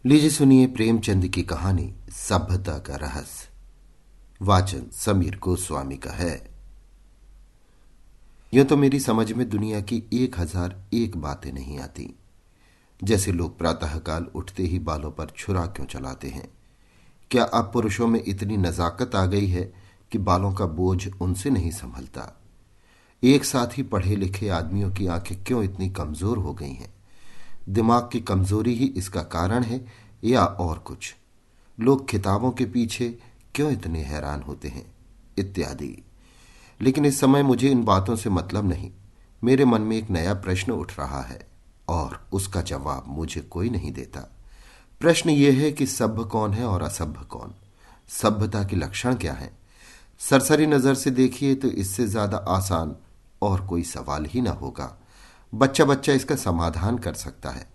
लीजिए सुनिए प्रेमचंद की कहानी सभ्यता का रहस्य। वाचन समीर गोस्वामी का है। यूं तो मेरी समझ में दुनिया की 1001 बातें नहीं आती। जैसे लोग प्रातःकाल उठते ही बालों पर छुरा क्यों चलाते हैं। क्या अब पुरुषों में इतनी नजाकत आ गई है कि बालों का बोझ उनसे नहीं संभलता। एक साथ ही पढ़े लिखे आदमियों की आंखें क्यों इतनी कमजोर हो गई हैं। दिमाग की कमजोरी ही इसका कारण है या और कुछ। लोग किताबों के पीछे क्यों इतने हैरान होते हैं, इत्यादि। लेकिन इस समय मुझे इन बातों से मतलब नहीं। मेरे मन में एक नया प्रश्न उठ रहा है और उसका जवाब मुझे कोई नहीं देता। प्रश्न यह है कि सभ्य कौन है और असभ्य कौन। सभ्यता के लक्षण क्या हैं। सरसरी नजर से देखिए तो इससे ज्यादा आसान और कोई सवाल ही ना होगा। बच्चा बच्चा इसका समाधान कर सकता है।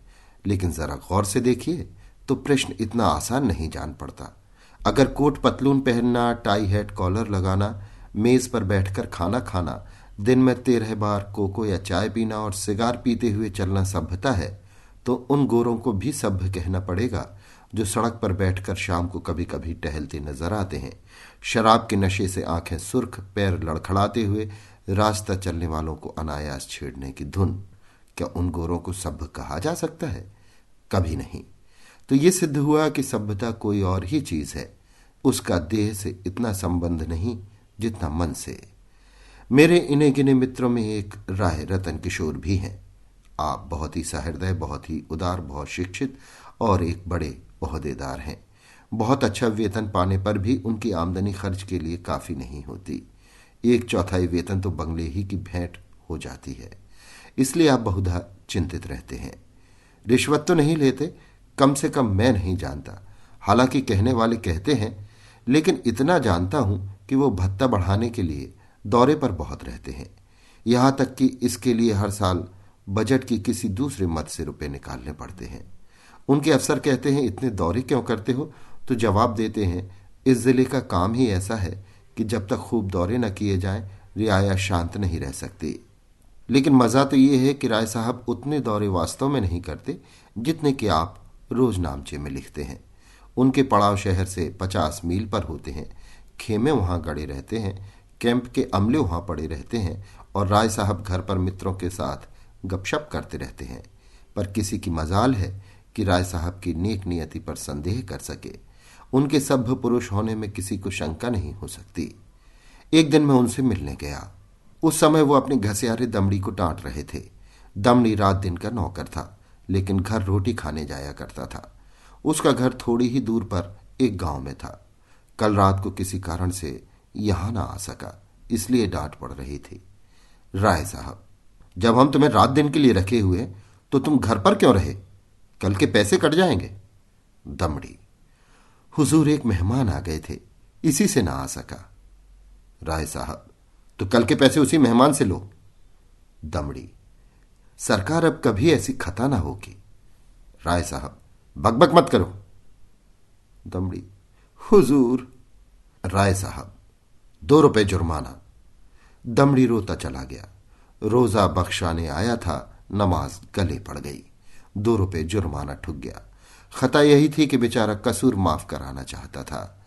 लेकिन जरा गौर से देखिए तो प्रश्न इतना आसान नहीं जान पड़ता। अगर कोट पतलून पहनना, टाई हैट कॉलर लगाना, मेज पर बैठकर खाना खाना, दिन में 13 बार कोको या चाय पीना और सिगार पीते हुए चलना सभ्यता है, तो उन गोरों को भी सभ्य कहना पड़ेगा जो सड़क पर बैठकर शाम को कभी कभी टहलते नजर आते हैं। शराब के नशे से आंखें सुर्ख, पैर लड़खड़ाते हुए रास्ता चलने वालों को अनायास छेड़ने की धुन। क्या उन गोरों को सभ्य कहा जा सकता है? कभी नहीं। तो ये सिद्ध हुआ कि सभ्यता कोई और ही चीज है। उसका देह से इतना संबंध नहीं जितना मन से। मेरे इन्हें गिने मित्रों में एक राय रतन किशोर भी हैं। आप बहुत ही सहृदय, बहुत ही उदार, बहुत शिक्षित और एक बड़े ओहदेदार हैं। बहुत अच्छा वेतन पाने पर भी उनकी आमदनी खर्च के लिए काफी नहीं होती। 1/4 वेतन तो बंगले ही की भेंट हो जाती है। इसलिए आप बहुधा चिंतित रहते हैं। रिश्वत तो नहीं लेते, कम से कम मैं नहीं जानता। हालांकि कहने वाले कहते हैं, लेकिन इतना जानता हूं कि वो भत्ता बढ़ाने के लिए दौरे पर बहुत रहते हैं। यहां तक कि इसके लिए हर साल बजट की किसी दूसरे मद से रुपए निकालने पड़ते हैं। उनके अफसर कहते हैं, इतने दौरे क्यों करते हो? तो जवाब देते हैं, इस जिले का काम ही ऐसा है कि जब तक खूब दौरे न किए जाएं, रियाया शांत नहीं रह सकती। लेकिन मजा तो ये है कि राय साहब उतने दौरे वास्तव में नहीं करते जितने कि आप रोज नामचे में लिखते हैं। उनके पड़ाव शहर से 50 मील पर होते हैं। खेमे वहां गड़े रहते हैं, कैंप के अमले वहां पड़े रहते हैं और राय साहब घर पर मित्रों के साथ गपशप करते रहते हैं। पर किसी की मजाल है कि राय साहब की नेक नियति पर संदेह कर सके। उनके सभ्य पुरुष होने में किसी को शंका नहीं हो सकती। एक दिन मैं उनसे मिलने गया। उस समय वो अपने घसियारे दमड़ी को डांट रहे थे। दमड़ी रात दिन का नौकर था, लेकिन घर रोटी खाने जाया करता था। उसका घर थोड़ी ही दूर पर एक गांव में था। कल रात को किसी कारण से यहां ना आ सका, इसलिए डांट पड़ रही थी। राय साहब, जब हम तुम्हें रात दिन के लिए रखे हुए तो तुम घर पर क्यों रहे? कल के पैसे कट जाएंगे। दमड़ी, हुजूर एक मेहमान आ गए थे, इसी से ना आ सका। राय साहब, तो कल के पैसे उसी मेहमान से लो। दमड़ी, सरकार अब कभी ऐसी खता ना होगी। राय साहब, बकबक मत करो। दमड़ी, हुजूर। राय साहब, 2 रुपए जुर्माना। दमड़ी रोता चला गया। रोजा बख्शाने आया था, नमाज गले पड़ गई। 2 रुपए जुर्माना ठुक गया। खता यही थी कि बेचारा कसूर माफ कराना चाहता था।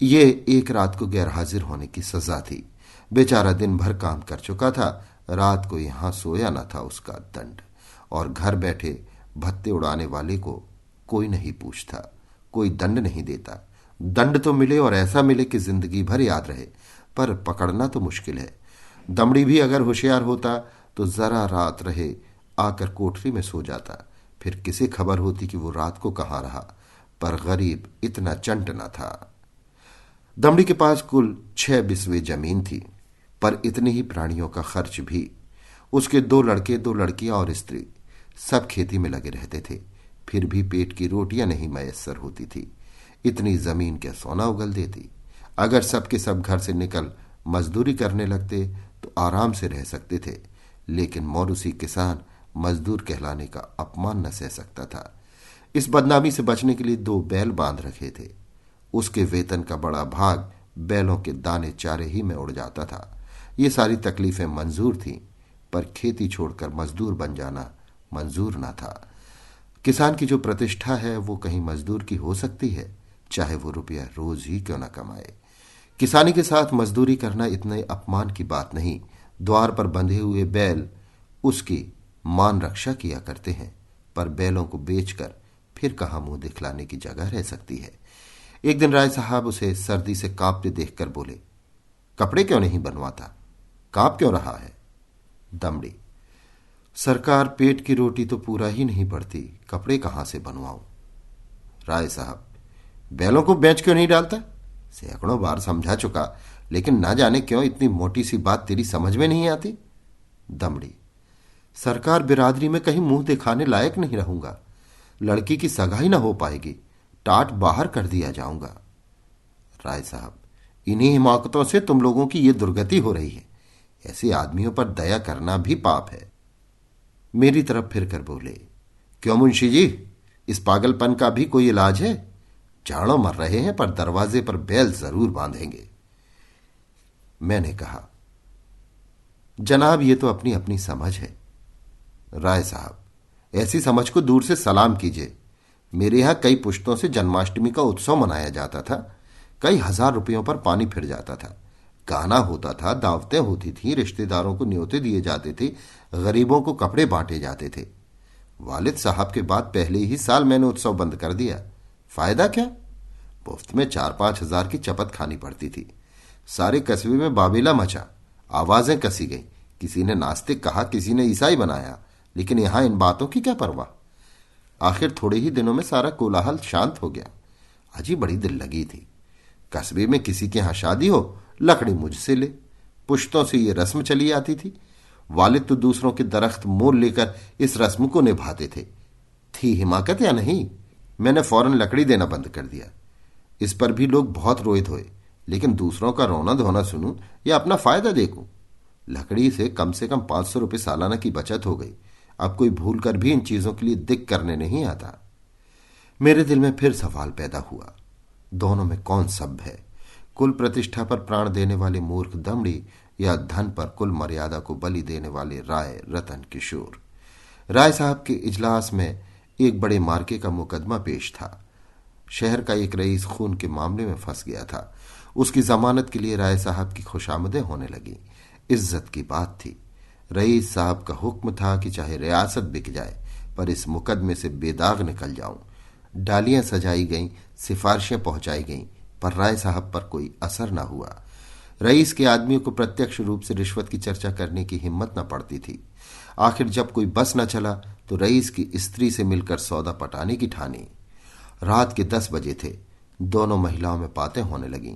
ये एक रात को गैर हाजिर होने की सजा थी। बेचारा दिन भर काम कर चुका था, रात को यहां सोया न था उसका दंड। और घर बैठे भत्ते उड़ाने वाले को कोई नहीं पूछता, कोई दंड नहीं देता। दंड तो मिले और ऐसा मिले कि जिंदगी भर याद रहे, पर पकड़ना तो मुश्किल है। दमड़ी भी अगर होशियार होता तो जरा रात रहे आकर कोठरी में सो जाता, फिर किसे खबर होती कि वो रात को कहां रहा। पर गरीब इतना चंट न था। दमड़ी के पास कुल 6 बिस्वे जमीन थी, पर इतने ही प्राणियों का खर्च भी। उसके 2 लड़के, 2 लड़कियां और स्त्री सब खेती में लगे रहते थे। फिर भी पेट की रोटियां नहीं मयस्सर होती थी। इतनी जमीन क्या सोना उगल देती? अगर सब के सब घर से निकल मजदूरी करने लगते तो आराम से रह सकते थे। लेकिन मौरूसी किसान मजदूर कहलाने का अपमान न सह सकता था। इस बदनामी से बचने के लिए 2 बैल बांध रखे थे। उसके वेतन का बड़ा भाग बैलों के दाने चारे ही में उड़ जाता था। ये सारी तकलीफें मंजूर थीं, पर खेती छोड़कर मजदूर बन जाना मंजूर न था। किसान की जो प्रतिष्ठा है वो कहीं मजदूर की हो सकती है, चाहे वो रुपया रोज ही क्यों न कमाए। किसानी के साथ मजदूरी करना इतने अपमान की बात नहीं। द्वार पर बंधे हुए बैल उसकी मान रक्षा किया करते हैं, पर बैलों को बेचकर फिर कहाँ मुंह दिखलाने की जगह रह सकती है। एक दिन राय साहब उसे सर्दी से कांपते देखकर बोले, कपड़े क्यों नहीं बनवाता? कांप क्यों रहा है? दमड़ी, सरकार पेट की रोटी तो पूरा ही नहीं पड़ती, कपड़े कहां से बनवाऊं? राय साहब, बैलों को बेच क्यों नहीं डालता? सैकड़ों बार समझा चुका, लेकिन ना जाने क्यों इतनी मोटी सी बात तेरी समझ में नहीं आती। दमड़ी, सरकार बिरादरी में कहीं मुंह दिखाने लायक नहीं रहूंगा, लड़की की सगाई ना हो पाएगी, टाट बाहर कर दिया जाऊंगा। राय साहब, इन्हीं हिमाकतों से तुम लोगों की ये दुर्गति हो रही है। ऐसे आदमियों पर दया करना भी पाप है। मेरी तरफ फिर कर बोले, क्यों मुंशी जी, इस पागलपन का भी कोई इलाज है? जाड़ों मर रहे हैं पर दरवाजे पर बैल जरूर बांधेंगे। मैंने कहा, जनाब ये तो अपनी अपनी समझ है। राय साहब, ऐसी समझ को दूर से सलाम कीजिए। मेरे यहां कई पुश्तों से जन्माष्टमी का उत्सव मनाया जाता था, कई हजार रुपयों पर पानी फिर जाता था, गाना होता था, दावतें होती थी, रिश्तेदारों को न्योते दिए जाते थे, गरीबों को कपड़े बांटे जाते थे। वालिद साहब के बाद पहले ही साल मैंने उत्सव बंद कर दिया। फायदा क्या? मुफ्त में 4-5 हजार की चपत खानी पड़ती थी। सारे कस्बे में बाबेला मचा, आवाजें कसी गई, किसी ने नास्तिक कहा, किसी ने ईसाई बनाया, लेकिन यहां इन बातों की क्या परवाह। आखिर थोड़े ही दिनों में सारा कोलाहल शांत हो गया। अजी बड़ी दिल लगी थी। कस्बे में किसी के यहां शादी हो, लकड़ी मुझसे ले। पुश्तों से ये रस्म चली आती थी। वालिद तो दूसरों के दरख्त मोल लेकर इस रस्म को निभाते थे। थी हिमाकत या नहीं? मैंने फौरन लकड़ी देना बंद कर दिया। इस पर भी लोग बहुत रोए धोए, लेकिन दूसरों का रोना धोना सुनूं या अपना फायदा देखूं। लकड़ी से कम 500 रुपये सालाना की बचत हो गई। अब कोई भूल कर भी इन चीजों के लिए दिक करने नहीं आता। मेरे दिल में फिर सवाल पैदा हुआ, दोनों में कौन सब है? कुल प्रतिष्ठा पर प्राण देने वाले मूर्ख दमड़ी या धन पर कुल मर्यादा को बलि देने वाले राय रतन किशोर? राय साहब के इजलास में एक बड़े मार्के का मुकदमा पेश था। शहर का एक रईस खून के मामले में फंस गया था। उसकी जमानत के लिए राय साहब की खुशामदें होने लगी। इज्जत की बात थी। रईस साहब का हुक्म था कि चाहे रियासत बिक जाए, पर इस मुकदमे से बेदाग निकल जाऊं। डालियां सजाई गईं, सिफारिशें पहुंचाई गईं, पर राय साहब पर कोई असर न हुआ। रईस के आदमियों को प्रत्यक्ष रूप से रिश्वत की चर्चा करने की हिम्मत न पड़ती थी। आखिर जब कोई बस न चला तो रईस की स्त्री से मिलकर सौदा पटाने की ठानी। रात के 10 बजे थे। दोनों महिलाओं में बातें होने लगीं।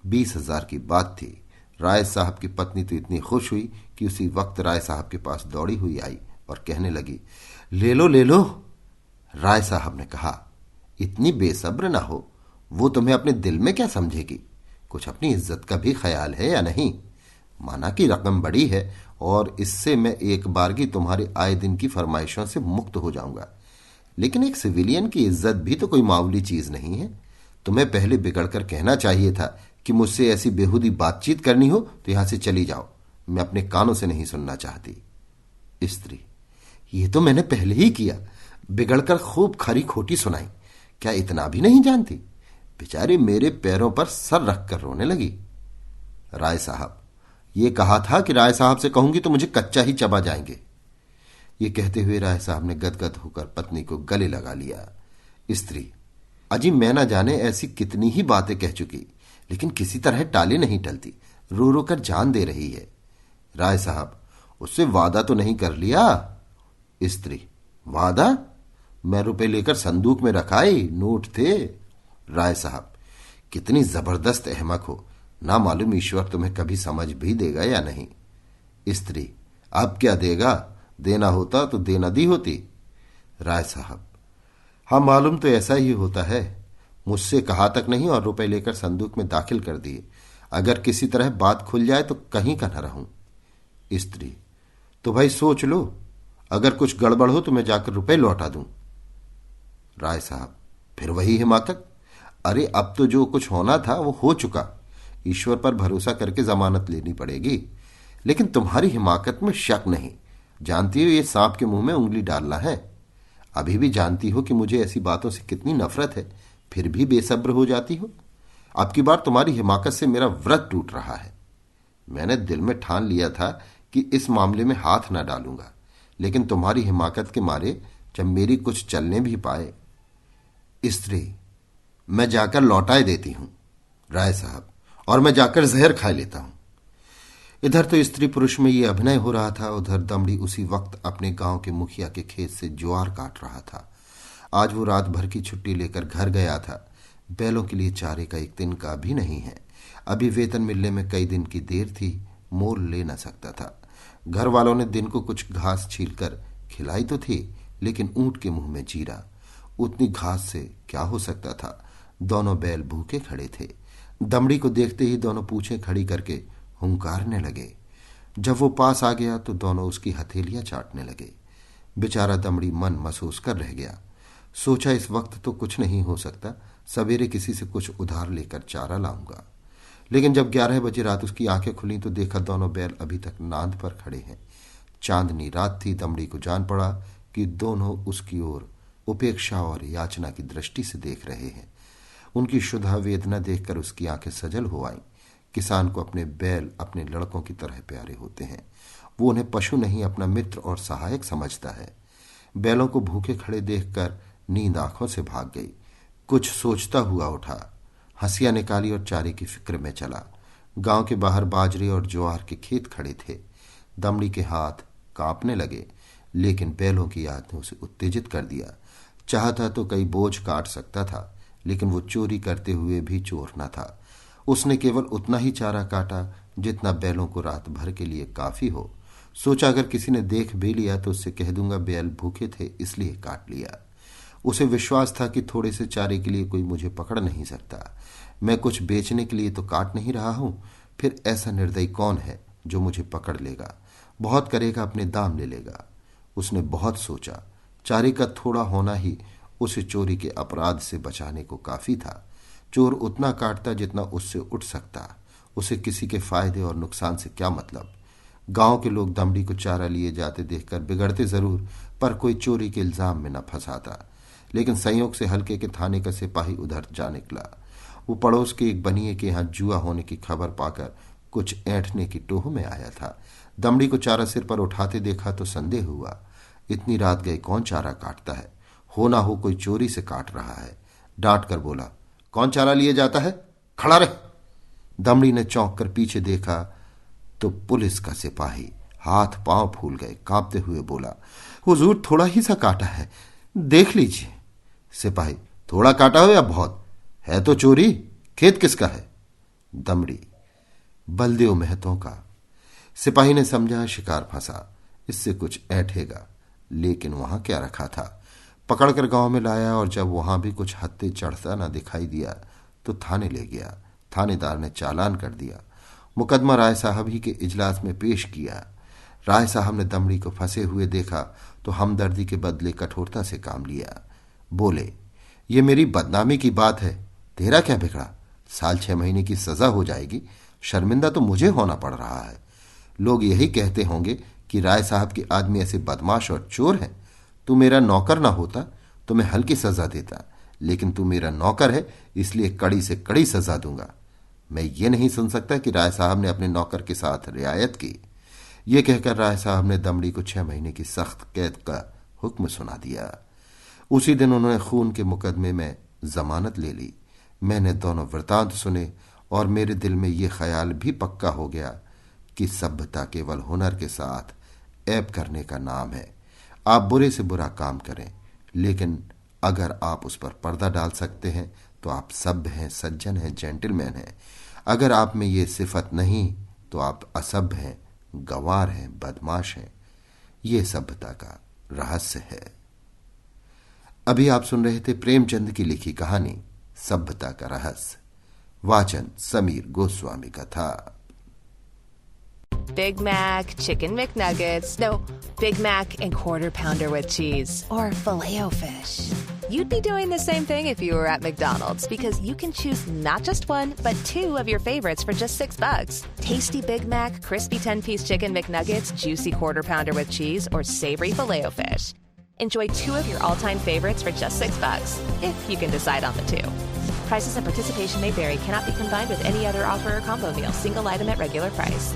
20,000 की बात थी। राय साहब की पत्नी तो इतनी खुश हुई कि उसी वक्त राय साहब के पास दौड़ी हुई आई और कहने लगी, ले लो ले लो। राय साहब ने कहा, इतनी बेसब्र ना हो, वो तुम्हें अपने दिल में क्या समझेगी? कुछ अपनी इज्जत का भी ख्याल है या नहीं? माना कि रकम बड़ी है और इससे मैं एक बारगी तुम्हारे आए दिन की फरमाइशों से मुक्त हो जाऊंगा, लेकिन एक सिविलियन की इज्जत भी तो कोई मामूली चीज नहीं है। तुम्हें पहले बिगड़कर कहना चाहिए था कि मुझसे ऐसी बेहूदी बातचीत करनी हो तो यहां से चली जाओ, मैं अपने कानों से नहीं सुनना चाहती। स्त्री, ये तो मैंने पहले ही किया, बिगड़कर खूब खरी खोटी सुनाई, क्या इतना भी नहीं जानती? बेचारी मेरे पैरों पर सर रखकर रोने लगी। राय साहब, ये कहा था कि राय साहब से कहूंगी तो मुझे कच्चा ही चबा जाएंगे। ये कहते हुए राय साहब ने गदगद होकर पत्नी को गले लगा लिया। स्त्री, अजी मैं न जाने ऐसी कितनी ही बातें कह चुकी, लेकिन किसी तरह टाले नहीं टलती, रो रो कर जान दे रही है। राय साहब, उससे वादा तो नहीं कर लिया? स्त्री, वादा? मैं रुपए लेकर संदूक में रखाई, नोट थे। राय साहब, कितनी जबरदस्त अहमक हो, ना मालूम ईश्वर तुम्हें कभी समझ भी देगा या नहीं। स्त्री, अब क्या देगा? देना होता तो देना दी होती। राय साहब, हाँ मालूम तो ऐसा ही होता है। मुझसे कहा तक नहीं और रुपए लेकर संदूक में दाखिल कर दिए। अगर किसी तरह बात खुल जाए तो कहीं का न रहूं। स्त्री, तो भाई सोच लो, अगर कुछ गड़बड़ हो तो मैं जाकर रुपए लौटा दूं। राय साहब, फिर वही हिमाकत। अरे अब तो जो कुछ होना था वो हो चुका, ईश्वर पर भरोसा करके जमानत लेनी पड़ेगी। लेकिन तुम्हारी हिमाकत में शक नहीं, जानती हो ये सांप के मुंह में उंगली डालना है। अभी भी जानती हो कि मुझे ऐसी बातों से कितनी नफरत है, फिर भी बेसब्र हो जाती हो। अब की बार तुम्हारी हिमाकत से मेरा व्रत टूट रहा है। मैंने दिल में ठान लिया था कि इस मामले में हाथ न डालूंगा, लेकिन तुम्हारी हिमाकत के मारे जब मेरी कुछ चलने भी पाए। स्त्री, मैं जाकर लौटाए देती हूं राय साहब, और मैं जाकर जहर खा लेता हूं। इधर तो स्त्री पुरुष में ये अभिनय हो रहा था, उधर दमड़ी उसी वक्त अपने गांव के मुखिया के खेत से ज्वार काट रहा था। आज वो रात भर की छुट्टी लेकर घर गया था। बैलों के लिए चारे का एक दिन का भी नहीं है। अभी वेतन मिलने में कई दिन की देर थी, मोल ले न सकता था। घर वालों ने दिन को कुछ घास छीलकर खिलाई तो थी, लेकिन ऊंट के मुंह में जीरा, उतनी घास से क्या हो सकता था। दोनों बैल भूखे खड़े थे। दमड़ी को देखते ही दोनों पूछें खड़ी करके हुंकारने लगे। जब वो पास आ गया तो दोनों उसकी हथेलियां चाटने लगे। बेचारा दमड़ी मन महसूस कर रह गया। सोचा इस वक्त तो कुछ नहीं हो सकता, सवेरे किसी से कुछ उधार लेकर चारा लाऊंगा। लेकिन जब 11 बजे रात उसकी आंखें खुली तो देखा दोनों बैल अभी तक नांद पर खड़े हैं। चांदनी रात थी। दमड़ी को जान पड़ा कि दोनों उसकी ओर उपेक्षा और याचना की दृष्टि से देख रहे हैं। उनकी शुद्धा वेदना देखकर उसकी आंखें सजल हो आईं। किसान को अपने बैल अपने लड़कों की तरह प्यारे होते हैं। वो उन्हें पशु नहीं, अपना मित्र और सहायक समझता है। बैलों को भूखे खड़े देखकर नींद आंखों से भाग गई। कुछ सोचता हुआ उठा, हंसियां निकाली और चारे की फिक्र में चला। गांव के बाहर बाजरे और ज्वार के खेत खड़े थे। दमड़ी के हाथ कांपने लगे, लेकिन बैलों की याद ने उसे उत्तेजित कर दिया। चाहता तो कई बोझ काट सकता था, लेकिन वो चोरी करते हुए भी चोर न था। उसने केवल उतना ही चारा काटा जितना बैलों को रात भर के लिए काफी हो। सोचा अगर किसी ने देख भी लिया तो उससे कह दूंगा बैल भूखे थे इसलिए काट लिया। उसे विश्वास था कि थोड़े से चारे के लिए कोई मुझे पकड़ नहीं सकता। मैं कुछ बेचने के लिए तो काट नहीं रहा हूं, फिर ऐसा निर्दयी कौन है जो मुझे पकड़ लेगा, बहुत करेगा अपने दाम ले लेगा। उसने बहुत सोचा। चारे का थोड़ा होना ही उसे चोरी के अपराध से बचाने को काफी था। चोर उतना काटता जितना उससे उठ सकता। उसे किसी के फायदे और नुकसान से क्या मतलब। गांव के लोग दमड़ी को चारा लिए जाते देखकर बिगड़ते जरूर, पर कोई चोरी के इल्जाम में न फंसाता। लेकिन संयोग से हल्के के थाने का सिपाही उधर जा निकला। वो पड़ोस के एक बनिए के यहाँ जुआ होने की खबर पाकर कुछ ऐंठने की टोह में आया था। दमड़ी को चारा सिर पर उठाते देखा तो संदेह हुआ। इतनी रात गए कौन चारा काटता है, हो ना हो कोई चोरी से काट रहा है। डांट कर बोला, कौन चारा लिए जाता है, खड़ा रह। दमड़ी ने चौंक कर पीछे देखा तो पुलिस का सिपाही। हाथ पांव फूल गए। कांपते हुए बोला, हुजूर थोड़ा ही सा काटा है, देख लीजिए। सिपाही, थोड़ा काटा हो या बहुत, है तो चोरी, खेत किसका है। दमड़ी, बलदेव महतों का। सिपाही ने समझा शिकार फंसा, इससे कुछ ऐंठेगा। लेकिन वहां क्या रखा था। पकड़कर गांव में लाया और जब वहां भी कुछ हत्ते चढ़ता ना दिखाई दिया तो थाने ले गया। थानेदार ने चालान कर दिया। मुकदमा राय साहब ही के इजलास में पेश किया। राय साहब ने दमड़ी को फंसे हुए देखा तो हमदर्दी के बदले कठोरता से काम लिया। बोले, ये मेरी बदनामी की बात है, तेरा क्या बिगड़ा। साल 6 महीने की सजा हो जाएगी, शर्मिंदा तो मुझे होना पड़ रहा है। लोग यही कहते होंगे कि राय साहब के आदमी ऐसे बदमाश और चोर हैं। तू मेरा नौकर ना होता तो मैं हल्की सजा देता, लेकिन तू मेरा नौकर है इसलिए कड़ी से कड़ी सजा दूंगा। मैं ये नहीं सुन सकता कि राय साहब ने अपने नौकर के साथ रियायत की। ये कहकर राय साहब ने दमड़ी को 6 महीने की सख्त कैद का हुक्म सुना दिया। उसी दिन उन्होंने खून के मुकदमे में जमानत ले ली। मैंने दोनों वृतांत सुने और मेरे दिल में ये ख्याल भी पक्का हो गया कि सभ्यता केवल हुनर के साथ ऐब करने का नाम है। आप बुरे से बुरा काम करें, लेकिन अगर आप उस पर पर्दा डाल सकते हैं तो आप सभ्य हैं, सज्जन हैं, जेंटलमैन हैं। अगर आप में ये सिफत नहीं तो आप असभ्य हैं, गंवार हैं, बदमाश हैं। ये सभ्यता का रहस्य है। अभी आप सुन रहे थे प्रेमचंद की लिखी कहानी सभ्यता का रहस्य। वाचन समीर गोस्वामी का था। Big Mac, Chicken McNuggets, no, Big Mac and Quarter Pounder with cheese, or Filet-O-Fish. You'd be doing the same thing if you were at McDonald's, because you can choose not just one, but 2 of your favorites for just $6. Tasty Big Mac, crispy 10-piece Chicken McNuggets, juicy Quarter Pounder with cheese, or savory Filet-O-Fish. Enjoy 2 of your all-time favorites for just $6, if you can decide on the 2. Prices and participation may vary. Cannot be combined with any other offer or combo meal. Single item at regular price.